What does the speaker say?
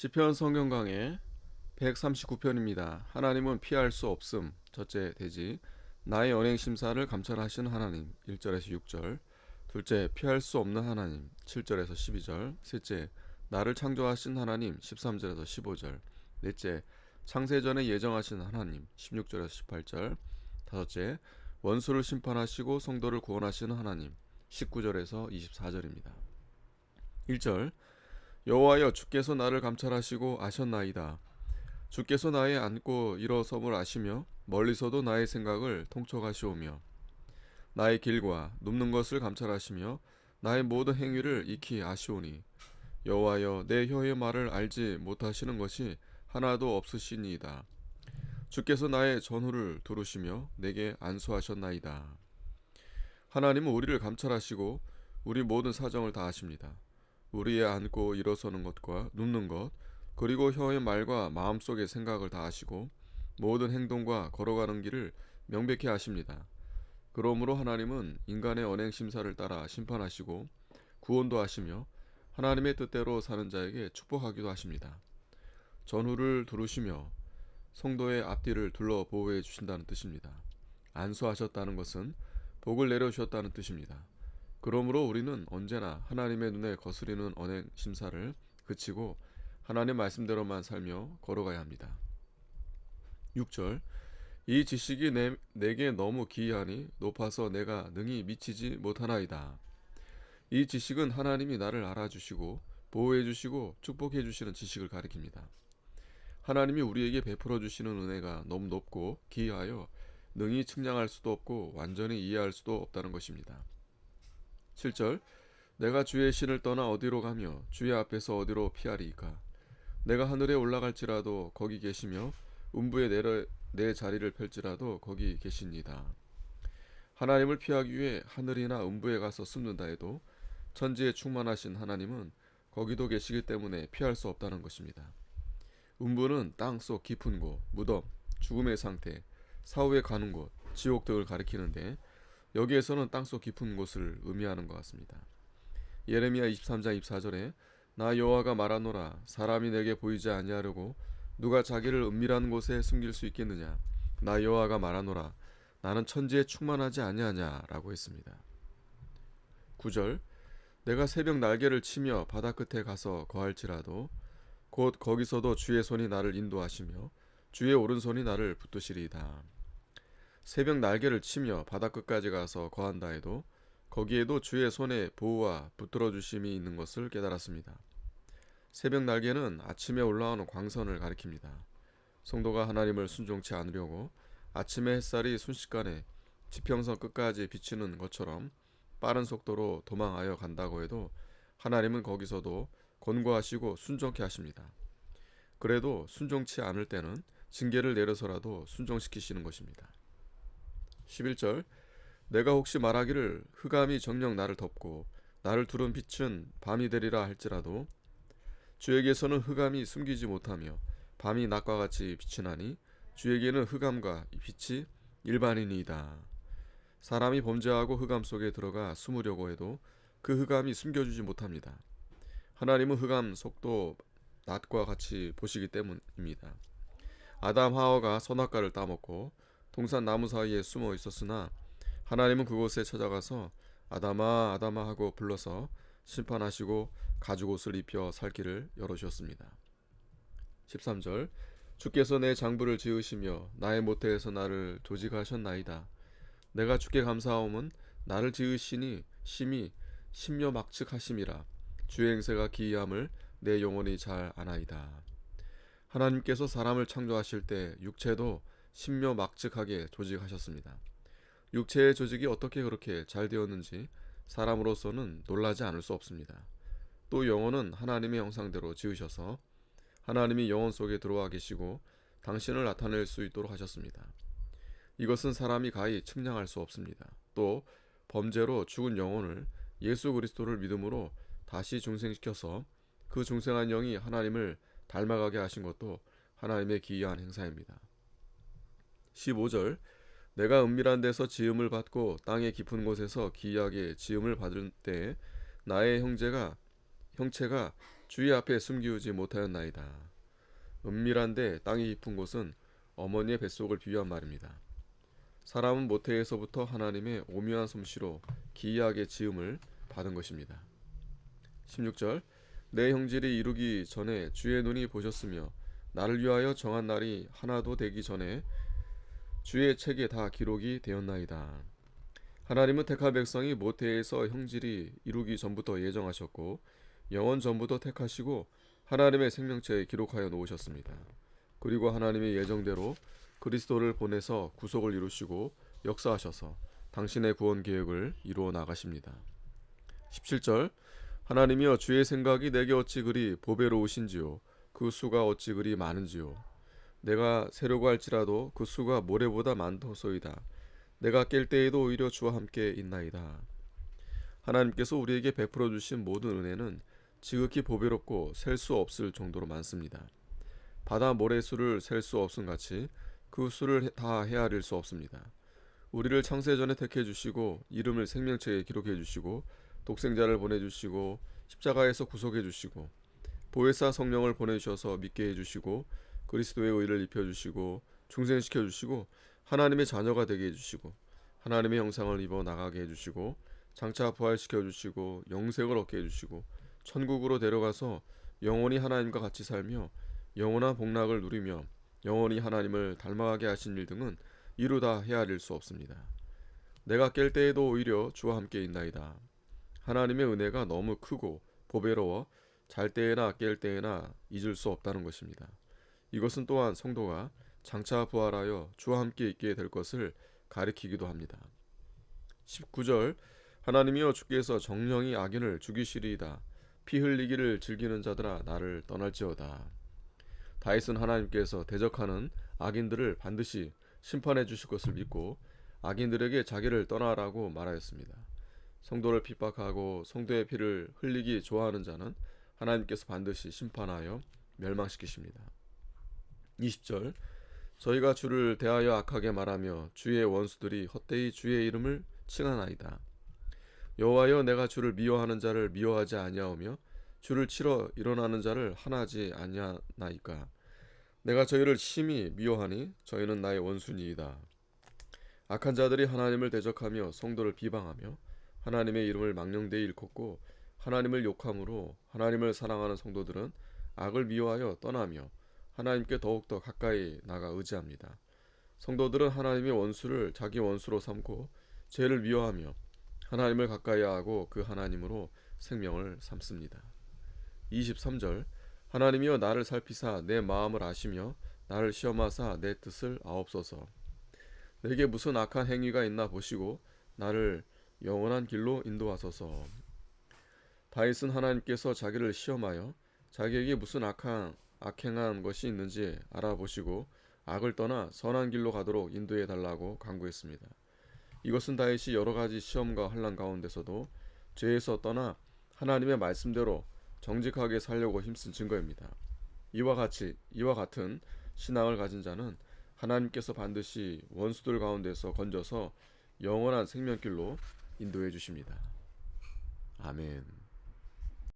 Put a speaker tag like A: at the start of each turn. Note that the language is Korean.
A: 시편 성경 강해 139편입니다. 하나님은 피할 수 없음. 첫째 대지 나의 언행 심사를 감찰하시는 하나님 1절에서 6절. 둘째 피할 수 없는 하나님 7절에서 12절. 셋째 나를 창조하신 하나님 13절에서 15절. 넷째 창세전에 예정하신 하나님 16절에서 18절. 다섯째 원수를 심판하시고 성도를 구원하시는 하나님 19절에서 24절입니다. 1절 여호와여 주께서 나를 감찰하시고 아셨나이다. 주께서 나의 앉고 일어섬을 아시며 멀리서도 나의 생각을 통촉하시오며 나의 길과 눕는 것을 감찰하시며 나의 모든 행위를 익히 아시오니 여호와여 내 혀의 말을 알지 못하시는 것이 하나도 없으시니이다. 주께서 나의 전후를 두루시며 내게 안수하셨나이다. 하나님은 우리를 감찰하시고 우리 모든 사정을 다 아십니다. 우리의 앉고 일어서는 것과 눕는 것, 그리고 혀의 말과 마음속의 생각을 다 아시고 모든 행동과 걸어가는 길을 명백히 아십니다. 그러므로 하나님은 인간의 언행 심사를 따라 심판하시고 구원도 하시며 하나님의 뜻대로 사는 자에게 축복하기도 하십니다. 전후를 두루시며 성도의 앞뒤를 둘러 보호해 주신다는 뜻입니다. 안수하셨다는 것은 복을 내려주셨다는 뜻입니다. 그러므로 우리는 언제나 하나님의 눈에 거스리는 언행 심사를 그치고 하나님 말씀대로만 살며 걸어가야 합니다. 6절 이 지식이 내게 너무 기이하니 높아서 내가 능히 미치지 못하나이다. 이 지식은 하나님이 나를 알아주시고 보호해주시고 축복해주시는 지식을 가리킵니다. 하나님이 우리에게 베풀어 주시는 은혜가 너무 높고 기이하여 능히 측량할 수도 없고 완전히 이해할 수도 없다는 것입니다. 7절 내가 주의 신을 떠나 어디로 가며 주의 앞에서 어디로 피하리이까. 내가 하늘에 올라갈지라도 거기 계시며 음부에 내려 내 자리를 펼지라도 거기 계시니이다. 하나님을 피하기 위해 하늘이나 음부에 가서 숨는다 해도 천지에 충만하신 하나님은 거기도 계시기 때문에 피할 수 없다는 것입니다. 음부는 땅속 깊은 곳, 무덤, 죽음의 상태, 사후에 가는 곳, 지옥 등을 가리키는데 여기에서는 땅속 깊은 곳을 의미하는 것 같습니다. 예레미야 23장 24절에 나 여호와가 말하노라 사람이 내게 보이지 아니하려고 누가 자기를 은밀한 곳에 숨길 수 있겠느냐. 나 여호와가 말하노라 나는 천지에 충만하지 아니하냐라고 했습니다. 9절 내가 새벽 날개를 치며 바다 끝에 가서 거할지라도 곧 거기서도 주의 손이 나를 인도하시며 주의 오른손이 나를 붙드시리이다. 새벽 날개를 치며 바다 끝까지 가서 거한다 해도 거기에도 주의 손에 보호와 붙들어 주심이 있는 것을 깨달았습니다. 새벽 날개는 아침에 올라오는 광선을 가리킵니다. 성도가 하나님을 순종치 않으려고 아침의 햇살이 순식간에 지평선 끝까지 비치는 것처럼 빠른 속도로 도망하여 간다고 해도 하나님은 거기서도 권고하시고 순종케 하십니다. 그래도 순종치 않을 때는 징계를 내려서라도 순종시키시는 것입니다. 11절 내가 혹시 말하기를 흑암이 정녕 나를 덮고 나를 두른 빛은 밤이 되리라 할지라도 주에게서는 흑암이 숨기지 못하며 밤이 낮과 같이 빛이 나니 주에게는 흑암과 빛이 일반이니이다. 사람이 범죄하고 흑암 속에 들어가 숨으려고 해도 그 흑암이 숨겨주지 못합니다. 하나님은 흑암 속도 낮과 같이 보시기 때문입니다. 아담 하와가 선악과를 따먹고 동산 나무 사이에 숨어 있었으나 하나님은 그곳에 찾아가서 아담아 아담아 하고 불러서 심판하시고 가죽옷을 입혀 살 길을 열어주셨습니다. 13절 주께서 내 장부를 지으시며 나의 모태에서 나를 조직하셨나이다. 내가 주께 감사하옴은 나를 지으시니 심히 심려막측하심이라. 주의 행세가 기이함을 내 영혼이 잘 아나이다. 하나님께서 사람을 창조하실 때 육체도 심려막측하게 조직하셨습니다. 육체의 조직이 어떻게 그렇게 잘 되었는지 사람으로서는 놀라지 않을 수 없습니다. 또 영혼은 하나님의 형상대로 지으셔서 하나님이 영혼 속에 들어와 계시고 당신을 나타낼 수 있도록 하셨습니다. 이것은 사람이 가히 측량할 수 없습니다. 또 범죄로 죽은 영혼을 예수 그리스도를 믿음으로 다시 중생시켜서 그 중생한 영이 하나님을 닮아가게 하신 것도 하나님의 기이한 행사입니다. 15절 내가 은밀한 데서 지음을 받고 땅의 깊은 곳에서 기이하게 지음을 받을 때 나의 형체가 주의 앞에 숨기우지 못하였나이다. 은밀한데 땅이 깊은 곳은 어머니의 뱃속을 비유한 말입니다. 사람은 모태에서부터 하나님의 오묘한 솜씨로 기이하게 지음을 받은 것입니다. 16절 내 형질이 이루기 전에 주의 눈이 보셨으며 나를 위하여 정한 날이 하나도 되기 전에 주의 책에 다 기록이 되었나이다. 하나님은 택한 백성이 모태에서 형질이 이루기 전부터 예정하셨고 영원 전부터 택하시고 하나님의 생명체에 기록하여 놓으셨습니다. 그리고 하나님의 예정대로 그리스도를 보내서 구속을 이루시고 역사하셔서 당신의 구원 계획을 이루어 나가십니다. 17절 하나님이여 주의 생각이 내게 어찌 그리 보배로우신지요 그 수가 어찌 그리 많은지요 내가 세려고 할지라도 그 수가 모래보다 많도소이다. 내가 깰 때에도 오히려 주와 함께 있나이다. 하나님께서 우리에게 베풀어 주신 모든 은혜는 지극히 보배롭고 셀 수 없을 정도로 많습니다. 바다 모래수를 셀 수 없음 같이 그 수를 다 헤아릴 수 없습니다. 우리를 창세전에 택해 주시고 이름을 생명책에 기록해 주시고 독생자를 보내주시고 십자가에서 구속해 주시고 보혜사 성령을 보내주셔서 믿게 해주시고 그리스도의 의를 입혀주시고 중생시켜 주시고 하나님의 자녀가 되게 해주시고 하나님의 형상을 입어 나가게 해주시고 장차 부활시켜 주시고 영생을 얻게 해주시고 천국으로 데려가서 영원히 하나님과 같이 살며 영원한 복락을 누리며 영원히 하나님을 닮아가게 하신 일 등은 이루다 헤아릴 수 없습니다. 내가 깰 때에도 오히려 주와 함께 있나이다. 하나님의 은혜가 너무 크고 보배로워 잘 때에나 깰 때에나 잊을 수 없다는 것입니다. 이것은 또한 성도가 장차 부활하여 주와 함께 있게 될 것을 가리키기도 합니다. 19절 하나님이여 주께서 정령이 악인을 죽이시리이다. 피 흘리기를 즐기는 자들아 나를 떠날지어다. 다윗은 하나님께서 대적하는 악인들을 반드시 심판해 주실 것을 믿고 악인들에게 자기를 떠나라고 말하였습니다. 성도를 핍박하고 성도의 피를 흘리기 좋아하는 자는 하나님께서 반드시 심판하여 멸망시키십니다. 20절 저희가 주를 대하여 악하게 말하며 주의 원수들이 헛되이 주의 이름을 칭하나이다. 여호와여 내가 주를 미워하는 자를 미워하지 아니하오며 주를 치러 일어나는 자를 하나지 아니하나이까. 내가 저희를 심히 미워하니 저희는 나의 원수니이다. 악한 자들이 하나님을 대적하며 성도를 비방하며 하나님의 이름을 망령되이 일컫고 하나님을 욕함으로 하나님을 사랑하는 성도들은 악을 미워하여 떠나며 하나님께 더욱더 가까이 나가 의지합니다. 성도들은 하나님의 원수를 자기 원수로 삼고 죄를 미워하며 하나님을 가까이 하고 그 하나님으로 생명을 삼습니다. 23절 하나님이여 나를 살피사 내 마음을 아시며 나를 시험하사 내 뜻을 아옵소서. 내게 무슨 악한 행위가 있나 보시고 나를 영원한 길로 인도하소서. 다윗은 하나님께서 자기를 시험하여 자기에게 무슨 악행한 것이 있는지 알아보시고 악을 떠나 선한 길로 가도록 인도해 달라고 간구했습니다. 이것은 다윗이 여러 가지 시험과 환난 가운데서도 죄에서 떠나 하나님의 말씀대로 정직하게 살려고 힘쓴 증거입니다. 이와 같은 신앙을 가진 자는 하나님께서 반드시 원수들 가운데서 건져서 영원한 생명길로 인도해 주십니다. 아멘.